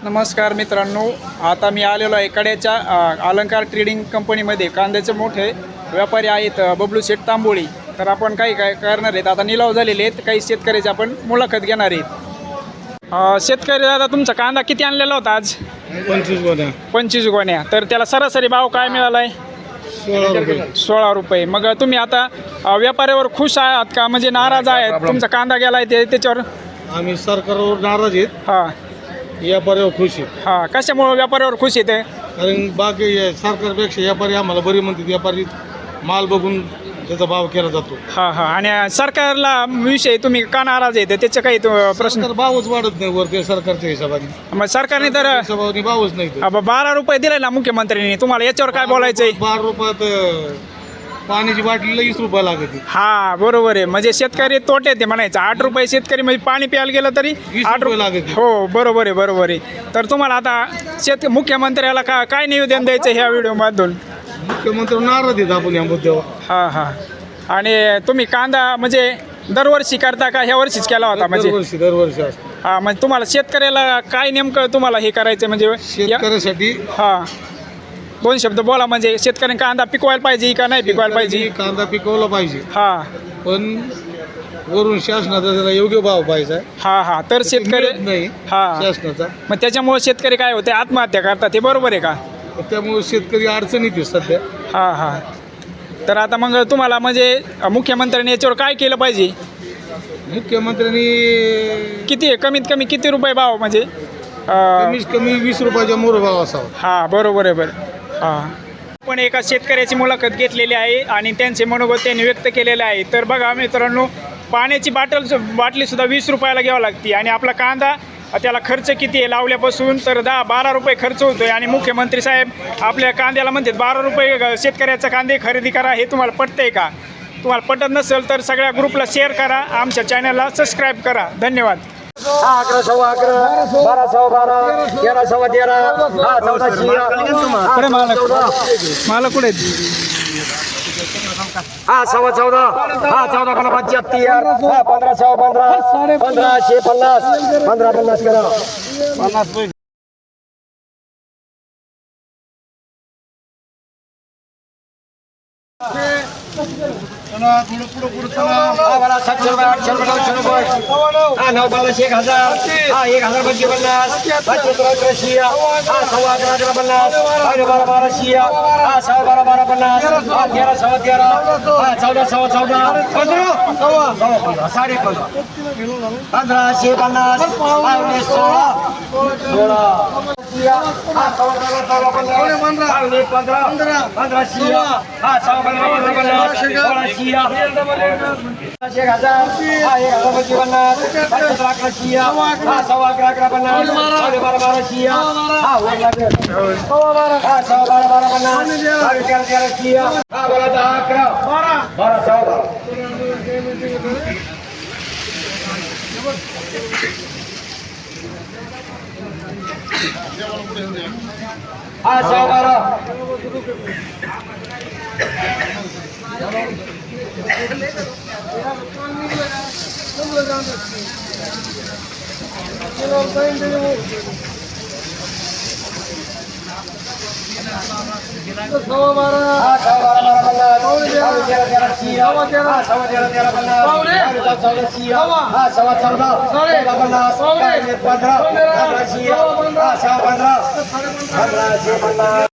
नमस्कार मित्रांनो, आता मी आलेलो आहे कड्याच्या अलंकार ट्रेडिंग कंपनीमध्ये. कांद्याचे मोठे व्यापारी आहेत बबलू शेठ तांबोळी. तर आपण काही काय करणार आहेत, आता निलाव झालेले आहेत, काही शेतकऱ्याची आपण मुलाखत घेणार आहेत. शेतकरी दादा, तुमचा कांदा किती आणलेला होता आज? 25 गोण्या. 25 गोण्या. तर त्याला सरासरी भाव काय मिळाला आहे? 16 रुपये. 16 रुपये. मग तुम्ही आता व्यापाऱ्यावर खुश आहात का, म्हणजे नाराज आहेत? तुमचा कांदा गेला आहे त्याच्यावर? आम्ही सरकारवर नाराज आहेत, हां व्यापाऱ्यावर खुश आहेत. हां. कशामुळे व्यापाऱ्यावर खुश येते? कारण बाकी सरकारपेक्षा व्यापारी आम्हाला बरी म्हणतात. व्यापारी माल बघून त्याचा भाव केला जातो. हां हां. आणि सरकारला विषय तुम्ही का नाराज येते, त्याचे काही प्रश्न? तर भावच वाढत नाही वरती सरकारच्या हिशोबाने. मग सरकारने तर हिशोबाने भावच नाही तर. 12 रुपये दिले ना मुख्यमंत्र्यांनी. तुम्हाला याच्यावर काय बोलायचंय? 12 रुपयात पाण्याची बाटलीला 20 रुपये लागते. हा बरोबर आहे. म्हणजे शेतकरी तोटे ते म्हणायचं. 8 रुपये शेतकरी म्हणजे पाणी प्यायला गेलं तरी 20 8 रुपये लागते. हो बरोबर आहे, बरोबर आहे. तर तुम्हाला आता मुख्यमंत्र्याला काय निवेदन द्यायचं ह्या व्हिडिओमधून? मुख्यमंत्री नाराज आहेत आपण या मुद्द्यावर. हां हां. आणि तुम्ही कांदा म्हणजे दरवर्षी करता का ह्या वर्षीच केला होता? म्हणजे दरवर्षी असतो. हां. म्हणजे तुम्हाला शेतकऱ्याला काय नेमकं तुम्हाला हे करायचं म्हणजे शेतकऱ्यासाठी हां, 2 शब्द बोला. म्हणजे शेतकऱ्यांनी कांदा पिकवायला पाहिजे का नाही पिकवायला पाहिजे? कांदा पिकवला पाहिजे, हां पण वरून शासनाचा त्याला योग्य भाव पाहिजे. हां हां. तर शेतकरी नाही हां. शासनाचा. मग त्याच्यामुळे शेतकरी काय होते, आत्महत्या करतात. ते बरोबर आहे का? त्यामुळे शेतकरी अडचणीत आहे सध्या. हां हां. तर आता मग तुम्हाला म्हणजे मुख्यमंत्र्यांनी याच्यावर काय केलं पाहिजे? मुख्यमंत्र्यांनी किती कमीत कमी किती रुपये भाव म्हणजे कमीत कमी 20 रुपयाचा मोर भाव असावा. हां बरोबर आहे. बरं हां. पण एका शेतकऱ्याची मुलाखत घेतलेली आहे आणि त्यांचे मनोगत त्यांनी व्यक्त केलेले आहे. तर बघा मित्रांनो, पाण्याची बाटलीसुद्धा 20 रुपयाला घ्यावं लागते आणि आपला कांदा त्याला खर्च किती आहे लावल्यापासून? तर 10-12 रुपये खर्च होतो आहे. आणि मुख्यमंत्री साहेब आपल्या कांद्याला म्हणतात 12 रुपये शेतकऱ्याचा कांदे खरेदी करा. हे तुम्हाला पटतंय का? तुम्हाला पटत नसेल तर सगळ्या ग्रुपला शेअर करा, आमच्या चॅनलला सबस्क्राईब करा. धन्यवाद. 11 सव्वा 11 12 सव्वा 12 13 सव्वा 13 14 मला कुठे सव्वा 14 14 कोणा 75 15 सव्वा 15 1550 1550 करा 50 15